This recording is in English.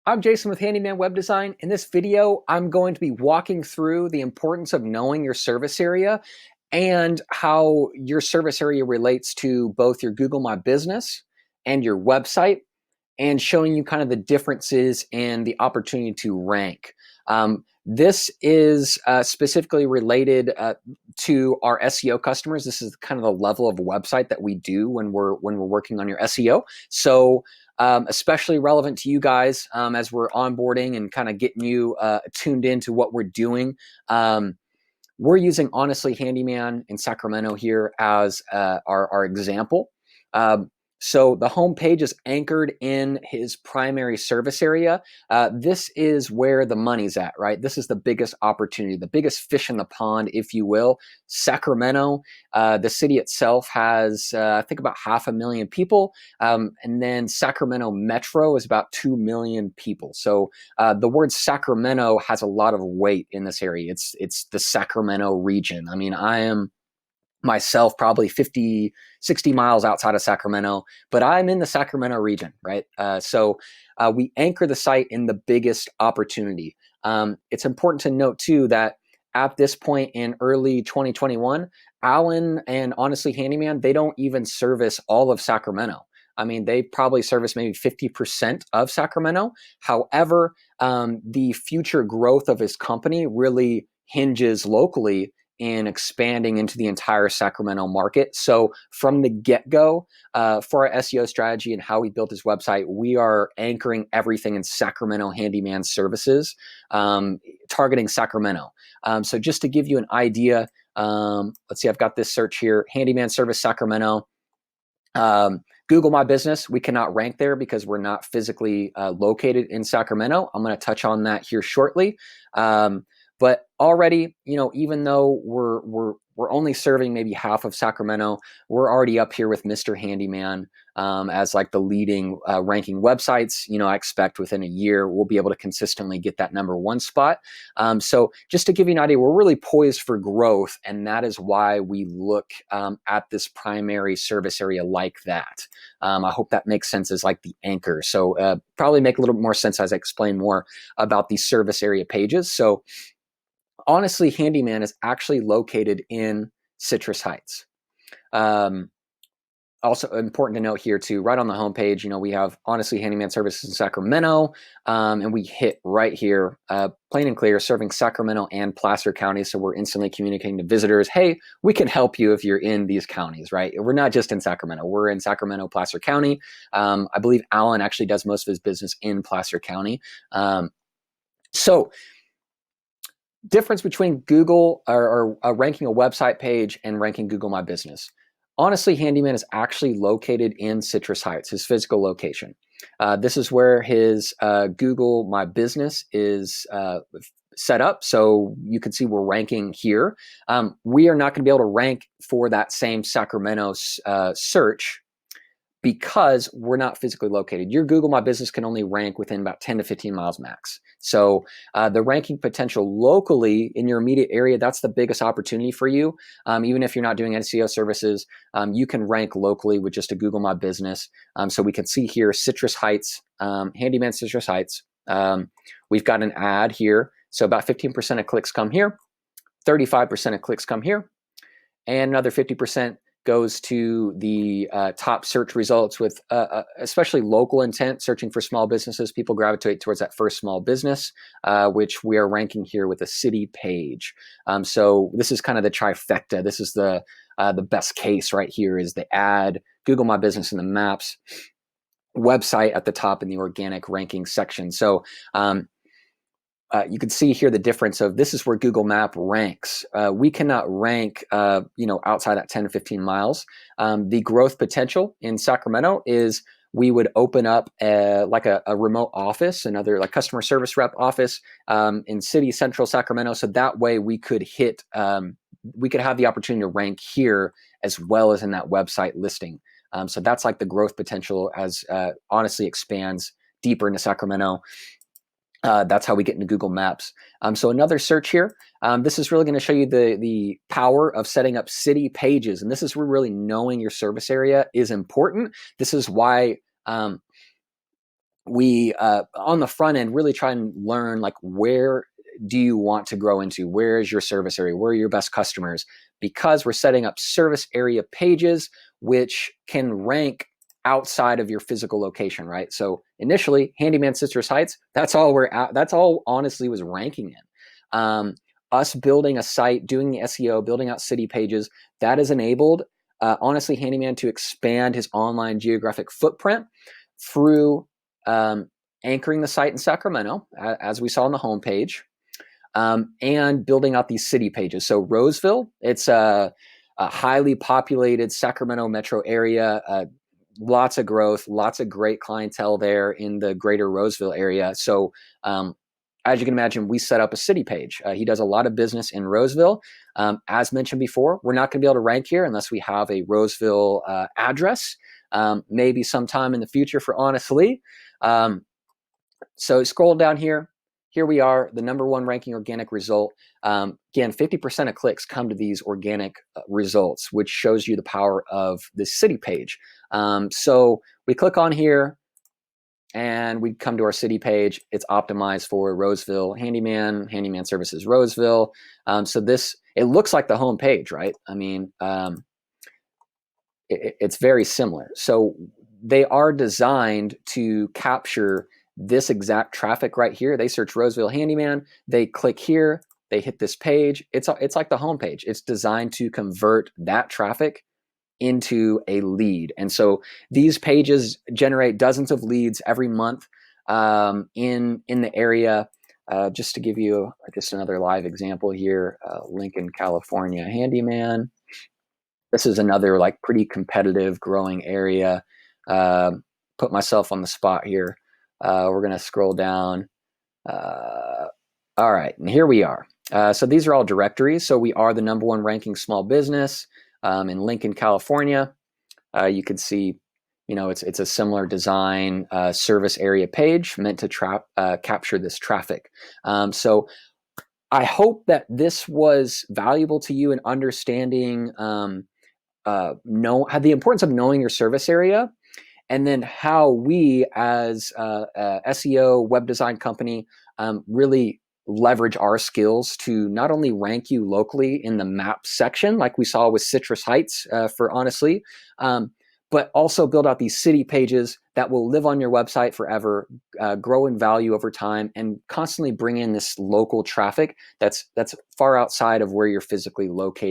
I'm Jason with Handyman Web Design. In this video, I'm going to be walking through the importance of knowing your service area and how your service area relates to both your Google My Business and your website, and showing you kind of the differences and the opportunity to rank. This is specifically related to our SEO customers. This is kind of the level of website that we do when we're working on your SEO. So especially relevant to you guys as we're onboarding and kind of getting you tuned into what we're doing. We're using Honestly Handyman in Sacramento here as our example. So the homepage is anchored in his primary service area. This is where the money's at, right? This is the biggest opportunity, the biggest fish in the pond, if you will. Sacramento, the city itself has, I think, about 500,000 people. And then Sacramento Metro is about 2 million people. So the word Sacramento has a lot of weight in this area. It's the Sacramento region. I mean, I am myself probably 50, 60 miles outside of Sacramento, but I'm in the Sacramento region, right? So we anchor the site in the biggest opportunity. It's important to note too that at this point in early 2021, Alan and Honestly Handyman, they don't even service all of Sacramento. I mean, they probably service maybe 50% of Sacramento. However, the future growth of his company really hinges locally in expanding into the entire Sacramento market. So from the get-go, for our SEO strategy and how we built his website, we are anchoring everything in Sacramento Handyman services, targeting Sacramento. So just to give you an idea, let's see, I've got this search here, Handyman Service Sacramento. Google My Business, we cannot rank there because we're not physically located in Sacramento. I'm going to touch on that here shortly. But already, even though we're only serving maybe half of Sacramento, we're already up here with Mr. Handyman as like the leading ranking websites. I expect within a year we'll be able to consistently get that #1 spot. So just to give you an idea, we're really poised for growth, and that is why we look at this primary service area like that. I hope that makes sense as like the anchor. So probably make a little bit more sense as I explain more about these service area pages. So Honestly Handyman is actually located in Citrus Heights. Also important to note here too, right on the homepage, we have Honestly Handyman services in Sacramento, and we hit right here, plain and clear, serving Sacramento and Placer counties. So we're instantly communicating to visitors, hey, we can help you if you're in these counties, right? We're not just in Sacramento, we're in Sacramento, Placer County. I believe Alan actually does most of his business in Placer County. So difference between Google or ranking a website page and ranking Google My Business. Honestly Handyman is actually located in Citrus Heights, his physical location. This is where his Google My Business is set up. So you can see we're ranking here. We are not going to be able to rank for that same Sacramento search because we're not physically located. Your Google My Business can only rank within about 10 to 15 miles max. So the ranking potential locally in your immediate area, that's the biggest opportunity for you. Even if you're not doing SEO services, you can rank locally with just a Google My Business. So we can see here, Citrus Heights, Handyman Citrus Heights. We've got an ad here. So about 15% of clicks come here, 35% of clicks come here, and another 50% goes to the top search results with especially local intent, searching for small businesses. People gravitate towards that first small business, which we are ranking here with a city page. So this is kind of the trifecta. This is the best case right here is the ad, Google My Business in the maps, website at the top in the organic ranking section. So you can see here the difference of this is where Google Map ranks. We cannot rank, outside that 10 to 15 miles. The growth potential in Sacramento is we would open up a remote office, another like customer service rep office in city central Sacramento. So that way we could we could have the opportunity to rank here as well as in that website listing. So that's like the growth potential as Honestly expands deeper into Sacramento. That's how we get into Google Maps. So another search here. This is really going to show you the power of setting up city pages. And this is where really knowing your service area is important. This is why we on the front end really try and learn like where do you want to grow into, where is your service area, where are your best customers, because we're setting up service area pages which can rank outside of your physical location, right? So initially Handyman Citrus Heights, that's all we're at, that's all honestly was ranking in. Us building a site, doing the SEO, building out city pages, that has enabled honestly Handyman to expand his online geographic footprint through anchoring the site in Sacramento, as we saw on the homepage, and building out these city pages. So Roseville, it's a highly populated Sacramento metro area, lots of growth, lots of great clientele there in the greater Roseville area. So as you can imagine, we set up a city page. He does a lot of business in Roseville. As mentioned before, we're not going to be able to rank here unless we have a Roseville address, maybe sometime in the future for Honestly. So scroll down here. Here we are, the #1 ranking organic result. Again, 50% of clicks come to these organic results, which shows you the power of the city page. So we click on here and we come to our city page. It's optimized for Roseville Handyman, Handyman Services Roseville. So this, it looks like the home page, right? I mean, it's very similar. So they are designed to capture this exact traffic right here. They search Roseville Handyman, they click here, they hit this page. It's like the home page. It's designed to convert that traffic into a lead. And so these pages generate dozens of leads every month in the area. Just to give you just another live example here, Lincoln, California Handyman. This is another like pretty competitive growing area. Put myself on the spot here. We're going to scroll down. All right, and here we are. So these are all directories. So we are the #1 ranking small business in Lincoln, California. You can see, you know, it's a similar design service area page meant to capture this traffic. So I hope that this was valuable to you in understanding the importance of knowing your service area, and then how we as a SEO web design company really leverage our skills to not only rank you locally in the map section, like we saw with Citrus Heights for Honestly, but also build out these city pages that will live on your website forever, grow in value over time, and constantly bring in this local traffic that's far outside of where you're physically located.